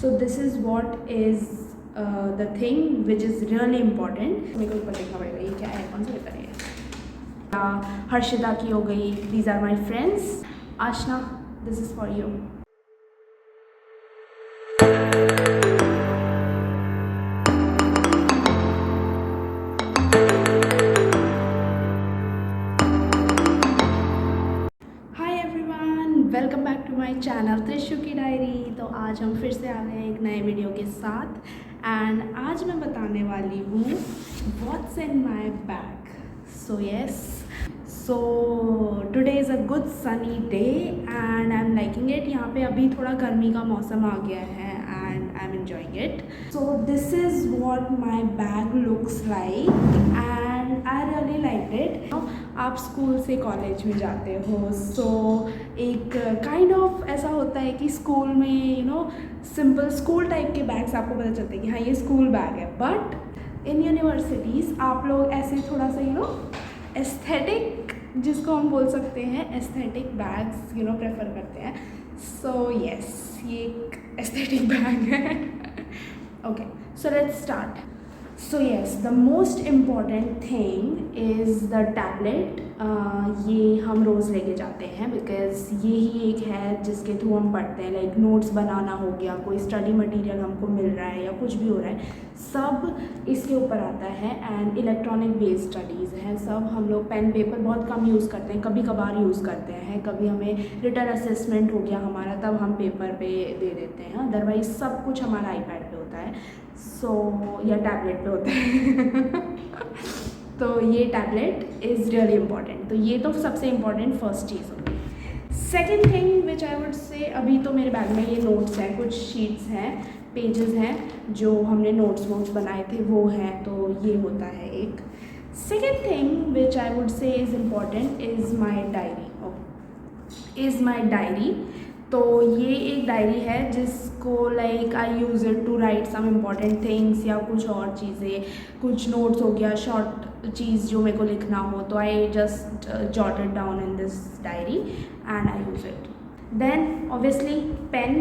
So this is what is the thing which is really important. मेरे को ऊपर देखना पड़ेगा ये क्या है, कौन सा पेपर है। हर्षिता की हो गई, these are my friends. Aashna, this is for you. Welcome back to my channel Trishu की डायरी। तो आज हम फिर से आ गए हैं एक नए वीडियो के साथ एंड आज मैं बताने वाली हूँ what's in my bag. So yes, so today is a good sunny day and I am liking it. यहाँ पे अभी थोड़ा गर्मी का मौसम आ गया है and I am enjoying it. So this is what my bag looks like and I really like it. आप स्कूल से कॉलेज में जाते हो, सो एक काइंड ऑफ ऐसा होता है कि स्कूल में सिंपल स्कूल टाइप के बैग्स आपको पता चलते हैं कि हाँ ये स्कूल बैग है। बट इन यूनिवर्सिटीज़ आप लोग ऐसे थोड़ा सा एस्थेटिक, जिसको हम बोल सकते हैं एस्थेटिक बैग्स प्रेफर करते हैं। सो यस, ये एक एस्थेटिक बैग है। Okay, so let's start. So yes, the most important thing is the tablet. ये हम रोज़ लेके जाते हैं बिकॉज़ ये ही एक है जिसके थ्रू हम पढ़ते हैं। लाइक नोट्स बनाना हो गया, कोई स्टडी मटेरियल हमको मिल रहा है या कुछ भी हो रहा है, सब इसके ऊपर आता है। एंड इलेक्ट्रॉनिक बेस्ड स्टडीज़ हैं सब। हम लोग पेन पेपर बहुत कम यूज़ करते हैं, कभी कभार यूज़ करते हैं। कभी हमें रिटन असेसमेंट हो गया हमारा, तब हम पेपर पे दे देते हैं। अदरवाइज़ सब कुछ हमारा आईपैड पे होता है, या टैबलेट पे होता है। तो ये टैबलेट इज़ रियली इम्पॉर्टेंट। तो ये तो सबसे इम्पॉर्टेंट फर्स्ट चीज़ होगी। Second thing which I would से, अभी तो मेरे बैग में ये नोट्स हैं, कुछ शीट्स हैं, पेजेस हैं जो हमने नोट्स बनाए थे वो हैं। तो ये होता है एक। Second thing which I would say is important is my diary. तो ये एक डायरी है जिसको like I use it to write some important things या कुछ और चीज़ें, कुछ नोट्स हो गया, शॉर्ट चीज़ जो मेरे को लिखना हो, तो I just jot it down in this diary and I use it. Then obviously pen,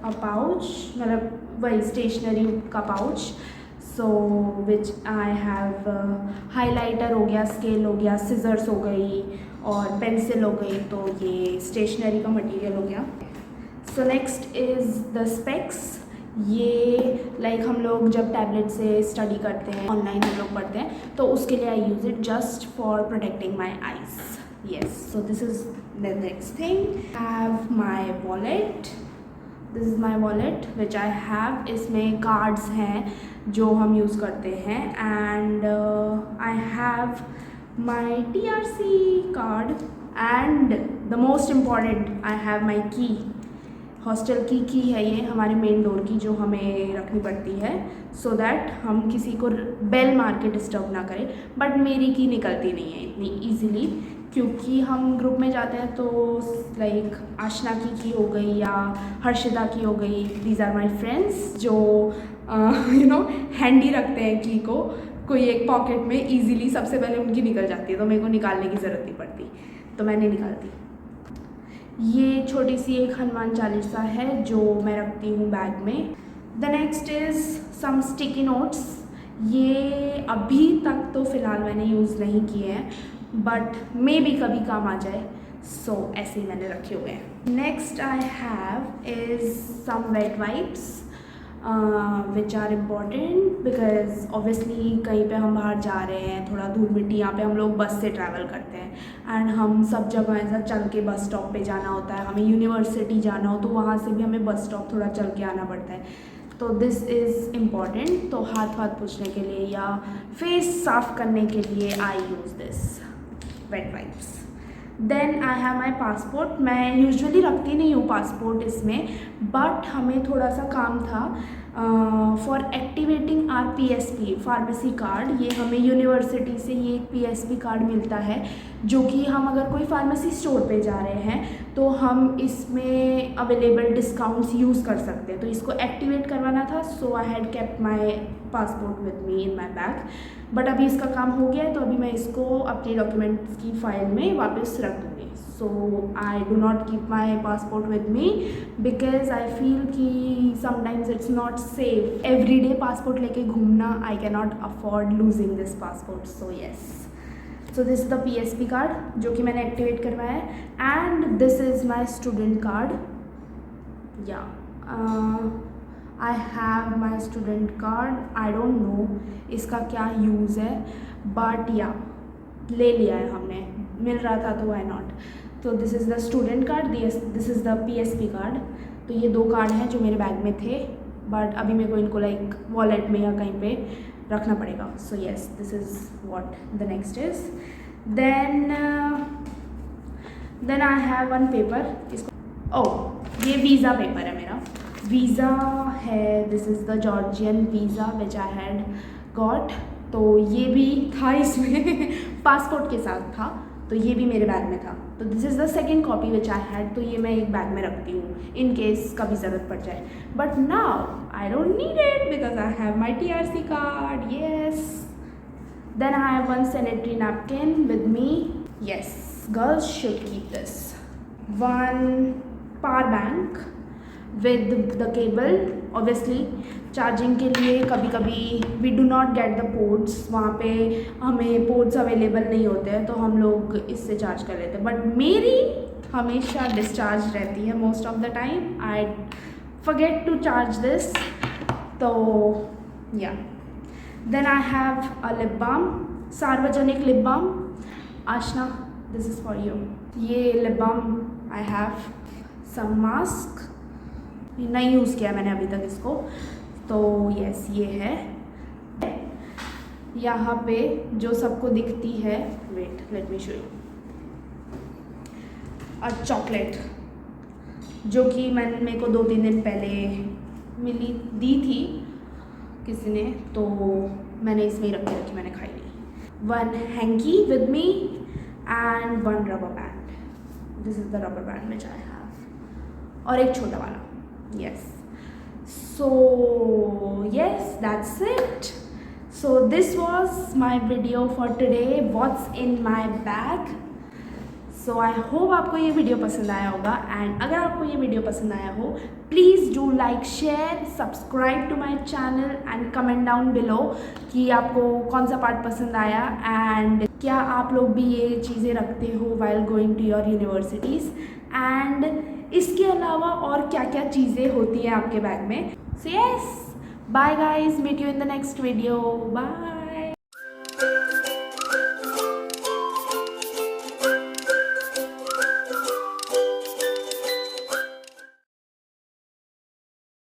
a pouch, मतलब वही स्टेशनरी का pouch. So which I have highlighter हो गया, स्केल हो गया, सिजर्स हो गई और पेंसिल हो गई। तो ये स्टेशनरी का मटेरियल हो गया। So next is the specs. ये लाइक हम लोग जब टैबलेट से स्टडी करते हैं, ऑनलाइन हम लोग पढ़ते हैं, तो उसके लिए I use it just for protecting my eyes. Yes, so this is the next thing. I have my wallet. This is my wallet which I have. इसमें कार्ड्स हैं जो हम यूज़ करते हैं and I have my TRC card and the most important I have my key। Hostel की की है ये हमारे मेन डोर की, जो हमें रखनी पड़ती है सो दैट हम किसी को बेल मार के डिस्टर्ब ना करें। बट मेरी की निकलती नहीं है इतनी ईजीली, क्योंकि हम ग्रुप में जाते हैं तो लाइक आशना की हो गई या हर्षिता की हो गई, दीज आर माई फ्रेंड्स जो हैंडी रखते हैं की को, कोई एक पॉकेट में इजीली सबसे पहले उनकी निकल जाती है, तो मेरे को निकालने की ज़रूरत नहीं पड़ती, तो मैं नहीं निकालती। ये छोटी सी एक हनुमान चालीसा है जो मैं रखती हूँ बैग में। The next is some sticky notes. ये अभी तक तो फ़िलहाल मैंने यूज़ नहीं किए हैं, बट मे बी कभी काम आ जाए, सो ऐसे ही मैंने रखे हुए हैं। Next I have is some wet wipes which are important because obviously कहीं पे हम बाहर जा रहे हैं, थोड़ा धूल मिट्टी, यहाँ पे हम लोग बस से ट्रैवल करते हैं एंड हम सब जगह ऐसा चल के बस स्टॉप पे जाना होता है। हमें यूनिवर्सिटी जाना हो तो वहाँ से भी हमें बस स्टॉप थोड़ा चल के आना पड़ता है, तो दिस इज़ इम्पॉर्टेंट। तो हाथ पोंछने के लिए या फेस साफ़ करने के लिए I use this wet wipes. Then I have my passport. मैं यूजुअली रखती नहीं हूँ पासपोर्ट इसमें, बट हमें थोड़ा सा काम था for activating our PSP pharmacy card. ये हमें यूनिवर्सिटी से ये एक PSP कार्ड मिलता है, जो कि हम अगर कोई फार्मेसी स्टोर पे जा रहे हैं तो हम इसमें अवेलेबल डिस्काउंट्स यूज़ कर सकते हैं। तो इसको एक्टिवेट करवाना था, so I had kept my passport with me in my bag. But अभी इसका काम हो गया है, तो अभी मैं इसको अपने डॉक्यूमेंट्स की फ़ाइल में वापस रख दूँगी। So I do not keep my passport with me because I feel कि sometimes it's not safe every day passport लेके घूमना. I can not afford losing this passport. So yes, so this is the PSP card जो कि मैंने activate करवाया है. And this is my student card. Yeah I have my student card. I don't know इसका क्या use है, but या ले लिया है हमने, मिल रहा था तो वाई नॉट. तो this is the student card, this is the PSP card. तो ये 2 कार्ड हैं जो मेरे बैग में थे, बट अभी मेरे को इनको लाइक वॉलेट में या कहीं पे रखना पड़ेगा. So yes, this is what the next is. Then I have one paper. इसको ये वीज़ा पेपर है मेरा. वीज़ा है, this is the Georgian visa which I had got. तो ये भी था इसमें पासपोर्ट के साथ था, तो ये भी मेरे बैग में था. तो this is the second copy which I had. तो ये मैं एक बैग में रखती हूँ इन केस कभी ज़रूरत पड़ जाए. But now I don't need it because I have my TRC card. Yes. Then I have one sanitary napkin with me. Yes, girls should keep this. One power bank with the cable. Obviously charging के लिए कभी कभी we do not get the ports, वहाँ पे हमें ports available नहीं होते हैं तो हम लोग इससे चार्ज कर लेते हैं. बट मेरी हमेशा डिस्चार्ज रहती है most of the time. I forget to charge this. तो yeah then I have a lip balm, सार्वजनिक lip balm. Aashna, this is for you. ये lip balm I have. Some mask, नहीं यूज़ किया मैंने अभी तक इसको. तो यस, ये है. यहाँ पे जो सबको दिखती है, wait let me show you, a chocolate जो कि मेरे को 2-3 दिन पहले दी थी किसी ने, तो मैंने इसमें ही रखी मैंने खाई ली. One hanky with me and one rubber band. This is the rubber band which I have. और एक छोटा वाला. Yes, so yes, that's it. So this was my video for today, what's in my bag. So I hope आपको ये video पसंद आया होगा. And अगर आपको ये वीडियो पसंद आया हो, please do like, share, subscribe to my channel and comment down below कि आपको कौन सा पार्ट पसंद आया एंड क्या आप लोग भी ये चीज़ें रखते हो while going to your universities. And इसके अलावा और क्या क्या चीज़ें होती हैं आपके बैग में. So yes, bye guys, meet you in the next video. Bye.